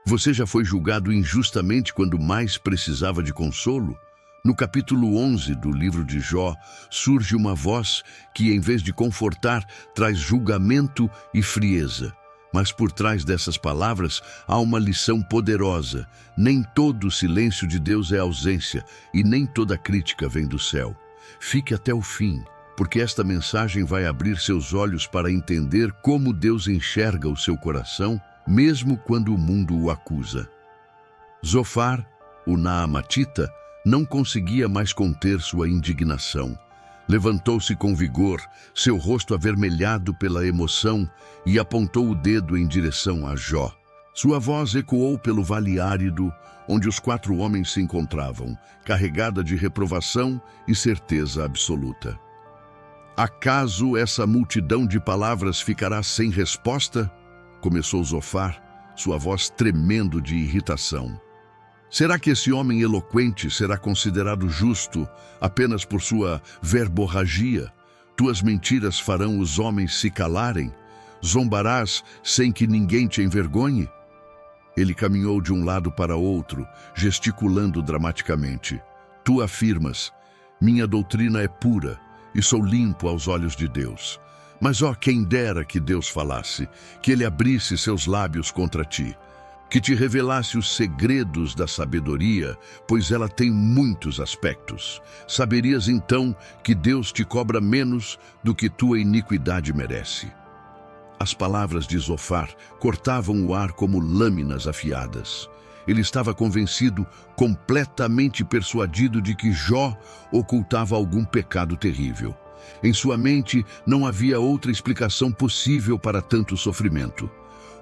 Você já foi julgado injustamente quando mais precisava de consolo? No capítulo 11 do livro de Jó, surge uma voz que, em vez de confortar, traz julgamento e frieza. Mas por trás dessas palavras há uma lição poderosa. Nem todo o silêncio de Deus é ausência e nem toda crítica vem do céu. Fique até o fim, porque esta mensagem vai abrir seus olhos para entender como Deus enxerga o seu coração, mesmo quando o mundo o acusa. Zofar, o naamatita, não conseguia mais conter sua indignação. Levantou-se com vigor, seu rosto avermelhado pela emoção, e apontou o dedo em direção a Jó. Sua voz ecoou pelo vale árido, onde os 4 homens se encontravam, carregada de reprovação e certeza absoluta. Acaso essa multidão de palavras ficará sem resposta? Começou Zofar, sua voz tremendo de irritação. Será que esse homem eloquente será considerado justo apenas por sua verborragia? Tuas mentiras farão os homens se calarem? Zombarás sem que ninguém te envergonhe? Ele caminhou de um lado para outro, gesticulando dramaticamente. Tu afirmas, minha doutrina é pura e sou limpo aos olhos de Deus. Mas quem dera que Deus falasse, que ele abrisse seus lábios contra ti, que te revelasse os segredos da sabedoria, pois ela tem muitos aspectos. Saberias então que Deus te cobra menos do que tua iniquidade merece. As palavras de Zofar cortavam o ar como lâminas afiadas. Ele estava convencido, completamente persuadido de que Jó ocultava algum pecado terrível. Em sua mente não havia outra explicação possível para tanto sofrimento.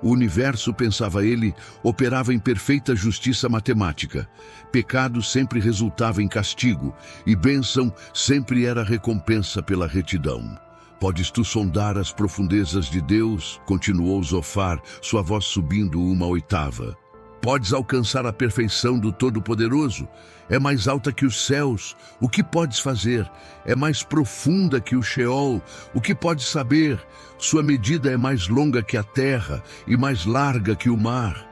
O universo, pensava ele, operava em perfeita justiça matemática. Pecado sempre resultava em castigo, e bênção sempre era recompensa pela retidão. Podes tu sondar as profundezas de Deus? Continuou Zofar, sua voz subindo uma oitava. Podes alcançar a perfeição do Todo-Poderoso? É mais alta que os céus. O que podes fazer? É mais profunda que o Sheol. O que podes saber? Sua medida é mais longa que a terra e mais larga que o mar.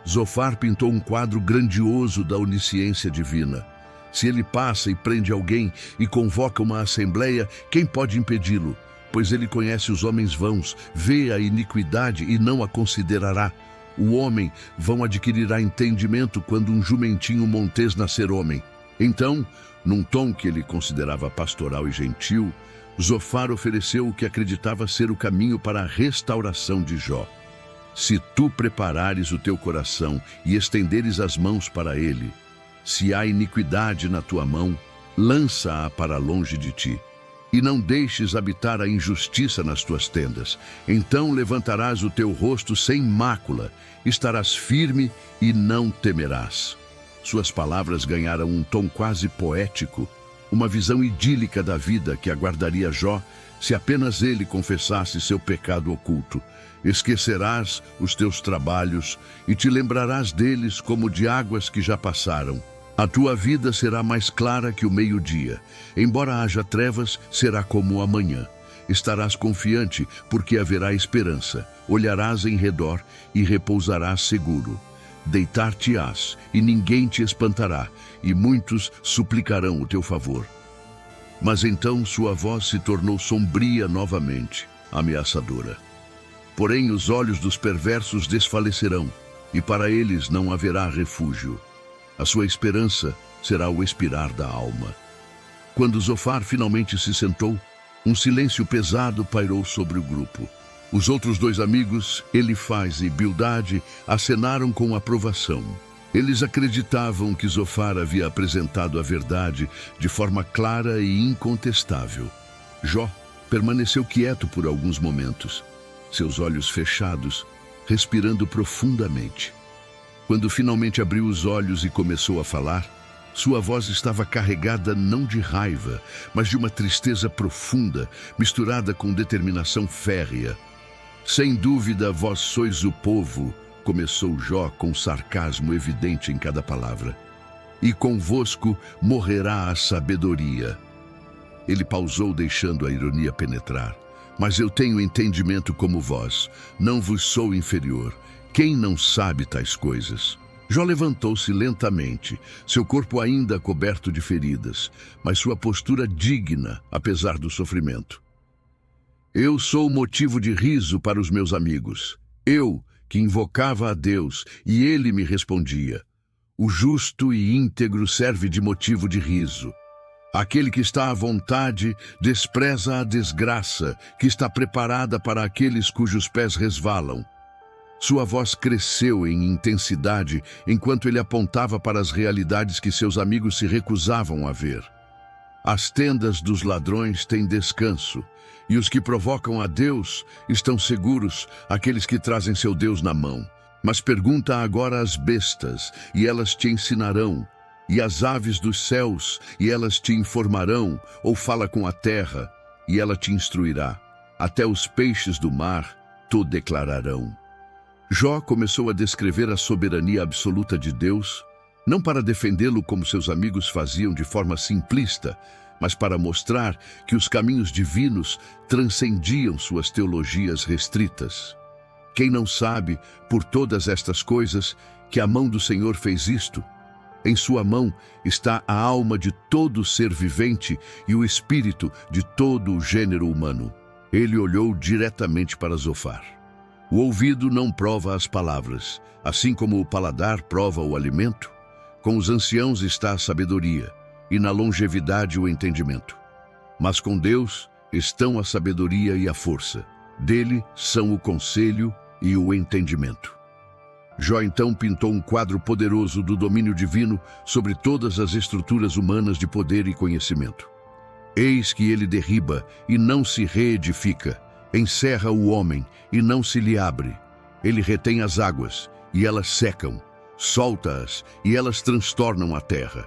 Zofar pintou um quadro grandioso da onisciência divina. Se ele passa e prende alguém e convoca uma assembleia, quem pode impedi-lo? Pois ele conhece os homens vãos, vê a iniquidade e não a considerará. O homem vão adquirirá entendimento quando um jumentinho montês nascer homem. Então, num tom que ele considerava pastoral e gentil, Zofar ofereceu o que acreditava ser o caminho para a restauração de Jó. Se tu preparares o teu coração e estenderes as mãos para ele, se há iniquidade na tua mão, lança-a para longe de ti. E não deixes habitar a injustiça nas tuas tendas. Então levantarás o teu rosto sem mácula, estarás firme e não temerás. Suas palavras ganharam um tom quase poético, uma visão idílica da vida que aguardaria Jó se apenas ele confessasse seu pecado oculto. Esquecerás os teus trabalhos e te lembrarás deles como de águas que já passaram. A tua vida será mais clara que o meio-dia. Embora haja trevas, será como a manhã. Estarás confiante, porque haverá esperança. Olharás em redor e repousarás seguro. Deitar-te-ás, e ninguém te espantará, e muitos suplicarão o teu favor. Mas então sua voz se tornou sombria novamente, ameaçadora. Porém os olhos dos perversos desfalecerão, e para eles não haverá refúgio. A sua esperança será o expirar da alma. Quando Zofar finalmente se sentou, um silêncio pesado pairou sobre o grupo. Os outros 2 amigos, Elifaz e Bildade, acenaram com aprovação. Eles acreditavam que Zofar havia apresentado a verdade de forma clara e incontestável. Jó permaneceu quieto por alguns momentos, seus olhos fechados, respirando profundamente. Quando finalmente abriu os olhos e começou a falar, sua voz estava carregada não de raiva, mas de uma tristeza profunda, misturada com determinação férrea. Sem dúvida, vós sois o povo, começou Jó com sarcasmo evidente em cada palavra. E convosco morrerá a sabedoria. Ele pausou, deixando a ironia penetrar. Mas eu tenho entendimento como vós, não vos sou inferior. Quem não sabe tais coisas? Jó levantou-se lentamente, seu corpo ainda coberto de feridas, mas sua postura digna, apesar do sofrimento. Eu sou motivo de riso para os meus amigos. Eu, que invocava a Deus, e ele me respondia. O justo e íntegro serve de motivo de riso. Aquele que está à vontade despreza a desgraça, que está preparada para aqueles cujos pés resvalam. Sua voz cresceu em intensidade enquanto ele apontava para as realidades que seus amigos se recusavam a ver. As tendas dos ladrões têm descanso, e os que provocam a Deus estão seguros, aqueles que trazem seu Deus na mão. Mas pergunta agora às bestas, e elas te ensinarão, e às aves dos céus, e elas te informarão, ou fala com a terra, e ela te instruirá. Até os peixes do mar te declararão. Jó começou a descrever a soberania absoluta de Deus, não para defendê-lo como seus amigos faziam de forma simplista, mas para mostrar que os caminhos divinos transcendiam suas teologias restritas. Quem não sabe, por todas estas coisas, que a mão do Senhor fez isto? Em sua mão está a alma de todo ser vivente e o espírito de todo o gênero humano. Ele olhou diretamente para Zofar. O ouvido não prova as palavras, assim como o paladar prova o alimento. Com os anciãos está a sabedoria, e na longevidade o entendimento. Mas com Deus estão a sabedoria e a força. Dele são o conselho e o entendimento. Jó então pintou um quadro poderoso do domínio divino sobre todas as estruturas humanas de poder e conhecimento. Eis que ele derriba e não se reedifica, encerra o homem e não se lhe abre. Ele retém as águas e elas secam, solta-as e elas transtornam a terra.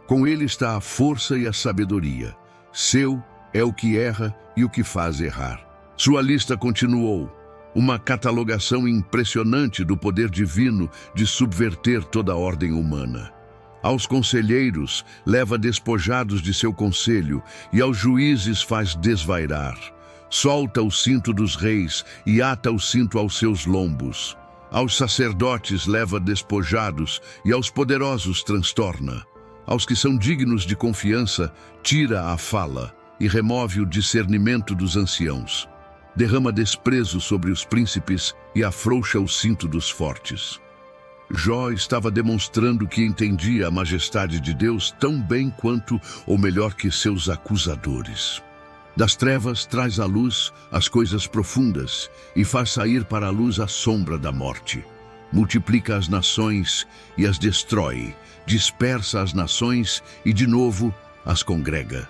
Com ele está a força e a sabedoria. Seu é o que erra e o que faz errar. Sua lista continuou. Uma catalogação impressionante do poder divino de subverter toda a ordem humana. Aos conselheiros leva despojados de seu conselho e aos juízes faz desvairar. Solta o cinto dos reis e ata o cinto aos seus lombos. Aos sacerdotes leva despojados e aos poderosos transtorna. Aos que são dignos de confiança tira a fala e remove o discernimento dos anciãos. Derrama desprezo sobre os príncipes e afrouxa o cinto dos fortes. Jó estava demonstrando que entendia a majestade de Deus tão bem quanto, ou melhor que seus acusadores. Das trevas traz à luz as coisas profundas e faz sair para a luz a sombra da morte. Multiplica as nações e as destrói, dispersa as nações e de novo as congrega.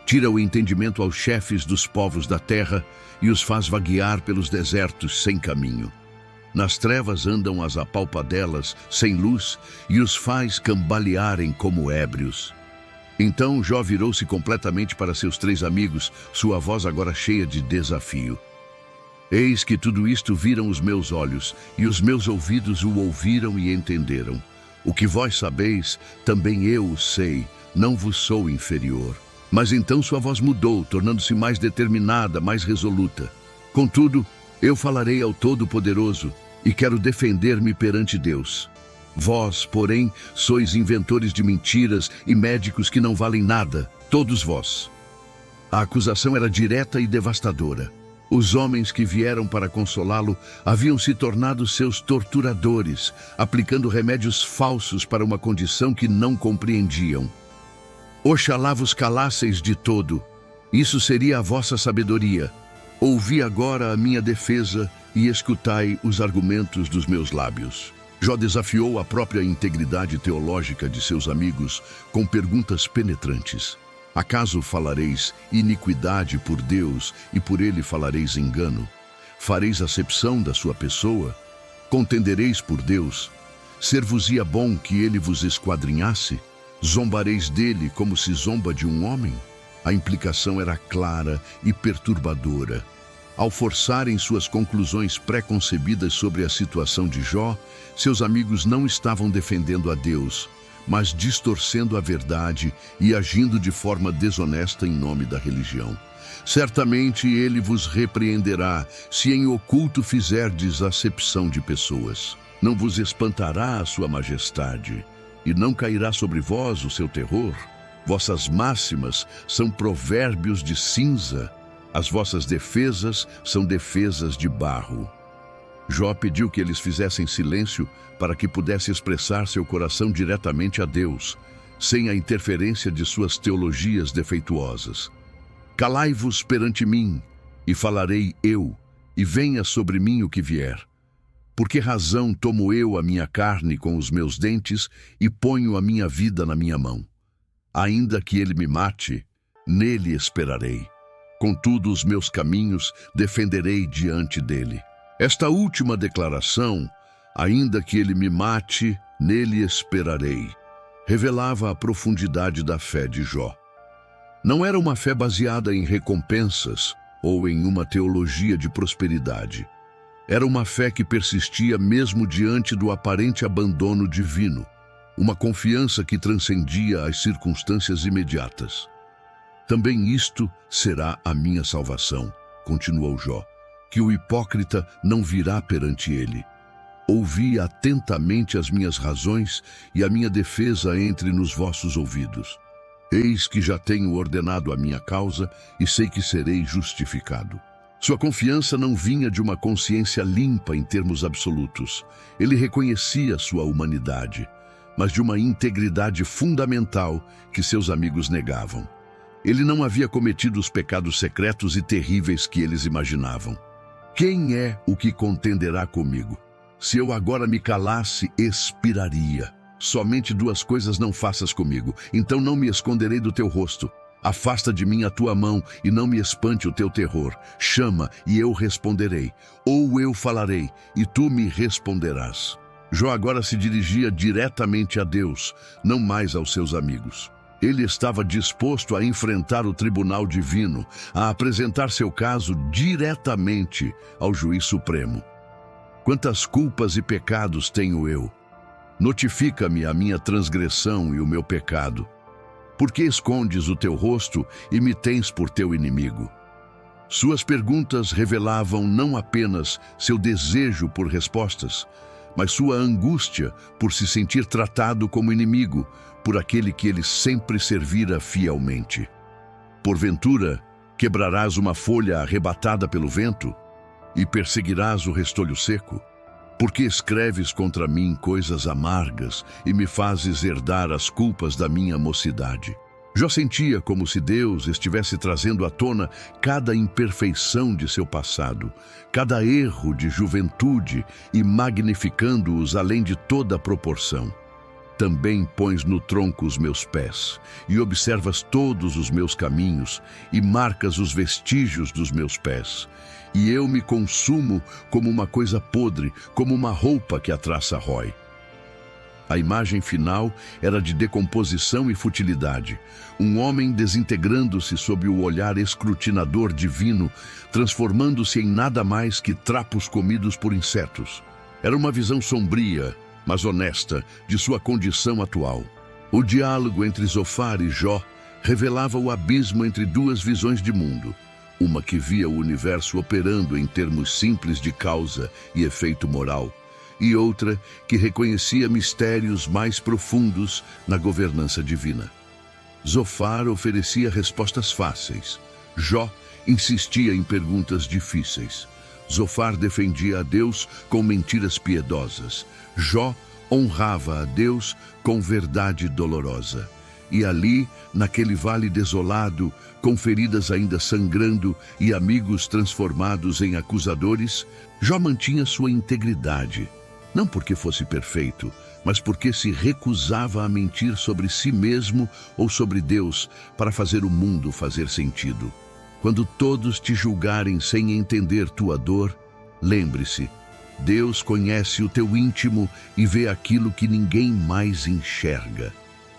Tira o entendimento aos chefes dos povos da terra e os faz vaguear pelos desertos sem caminho. Nas trevas andam as apalpadelas sem luz e os faz cambalearem como ébrios. Então Jó virou-se completamente para seus três amigos, sua voz agora cheia de desafio. Eis que tudo isto viram os meus olhos, e os meus ouvidos o ouviram e entenderam. O que vós sabeis, também eu o sei, não vos sou inferior. Mas então sua voz mudou, tornando-se mais determinada, mais resoluta. Contudo, eu falarei ao Todo-Poderoso e quero defender-me perante Deus. Vós, porém, sois inventores de mentiras e médicos que não valem nada, todos vós. A acusação era direta e devastadora. Os homens que vieram para consolá-lo haviam se tornado seus torturadores, aplicando remédios falsos para uma condição que não compreendiam. Oxalá vos calasseis de todo, isso seria a vossa sabedoria. Ouvi agora a minha defesa e escutai os argumentos dos meus lábios. Jó desafiou a própria integridade teológica de seus amigos com perguntas penetrantes. Acaso falareis iniquidade por Deus e por ele falareis engano? Fareis acepção da sua pessoa? Contendereis por Deus? Ser-vos-ia bom que ele vos esquadrinhasse? Zombareis dele como se zomba de um homem? A implicação era clara e perturbadora. Ao forçarem suas conclusões pré-concebidas sobre a situação de Jó, seus amigos não estavam defendendo a Deus, mas distorcendo a verdade e agindo de forma desonesta em nome da religião. Certamente ele vos repreenderá, se em oculto fizerdes acepção de pessoas. Não vos espantará a sua majestade, e não cairá sobre vós o seu terror. Vossas máximas são provérbios de cinza, as vossas defesas são defesas de barro. Jó pediu que eles fizessem silêncio para que pudesse expressar seu coração diretamente a Deus, sem a interferência de suas teologias defeituosas. Calai-vos perante mim, e falarei eu, e venha sobre mim o que vier. Por que razão tomo eu a minha carne com os meus dentes e ponho a minha vida na minha mão? Ainda que ele me mate, nele esperarei. Contudo, os meus caminhos defenderei diante dele. Esta última declaração, ainda que ele me mate, nele esperarei, revelava a profundidade da fé de Jó. Não era uma fé baseada em recompensas ou em uma teologia de prosperidade. Era uma fé que persistia mesmo diante do aparente abandono divino, uma confiança que transcendia as circunstâncias imediatas. Também isto será a minha salvação, continuou Jó, que o hipócrita não virá perante ele. Ouvi atentamente as minhas razões e a minha defesa entre nos vossos ouvidos. Eis que já tenho ordenado a minha causa e sei que serei justificado. Sua confiança não vinha de uma consciência limpa em termos absolutos. Ele reconhecia sua humanidade, mas de uma integridade fundamental que seus amigos negavam. Ele não havia cometido os pecados secretos e terríveis que eles imaginavam. Quem é o que contenderá comigo? Se eu agora me calasse, expiraria. Somente duas coisas não faças comigo, então não me esconderei do teu rosto. Afasta de mim a tua mão e não me espante o teu terror. Chama e eu responderei, ou eu falarei e tu me responderás. Jó agora se dirigia diretamente a Deus, não mais aos seus amigos. Ele estava disposto a enfrentar o tribunal divino, a apresentar seu caso diretamente ao juiz supremo. Quantas culpas e pecados tenho eu? Notifica-me a minha transgressão e o meu pecado. Por que escondes o teu rosto e me tens por teu inimigo? Suas perguntas revelavam não apenas seu desejo por respostas, mas sua angústia por se sentir tratado como inimigo por aquele que ele sempre servira fielmente. Porventura, quebrarás uma folha arrebatada pelo vento e perseguirás o restolho seco? Porque escreves contra mim coisas amargas e me fazes herdar as culpas da minha mocidade? Jó sentia como se Deus estivesse trazendo à tona cada imperfeição de seu passado, cada erro de juventude e magnificando-os além de toda proporção. Também pões no tronco os meus pés, e observas todos os meus caminhos, e marcas os vestígios dos meus pés. E eu me consumo como uma coisa podre, como uma roupa que a traça rói. A imagem final era de decomposição e futilidade. Um homem desintegrando-se sob o olhar escrutinador divino, transformando-se em nada mais que trapos comidos por insetos. Era uma visão sombria, mas honesta, de sua condição atual. O diálogo entre Zofar e Jó revelava o abismo entre duas visões de mundo. Uma que via o universo operando em termos simples de causa e efeito moral, e outra que reconhecia mistérios mais profundos na governança divina. Zofar oferecia respostas fáceis. Jó insistia em perguntas difíceis. Zofar defendia a Deus com mentiras piedosas. Jó honrava a Deus com verdade dolorosa. E ali, naquele vale desolado, com feridas ainda sangrando e amigos transformados em acusadores, Jó mantinha sua integridade. Não porque fosse perfeito, mas porque se recusava a mentir sobre si mesmo ou sobre Deus para fazer o mundo fazer sentido. Quando todos te julgarem sem entender tua dor, lembre-se, Deus conhece o teu íntimo e vê aquilo que ninguém mais enxerga.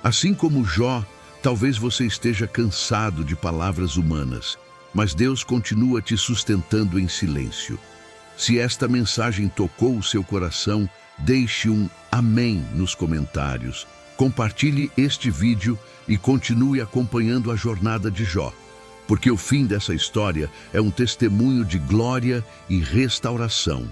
Assim como Jó, talvez você esteja cansado de palavras humanas, mas Deus continua te sustentando em silêncio. Se esta mensagem tocou o seu coração, deixe um amém nos comentários. Compartilhe este vídeo e continue acompanhando a jornada de Jó. porque o fim dessa história é um testemunho de glória e restauração.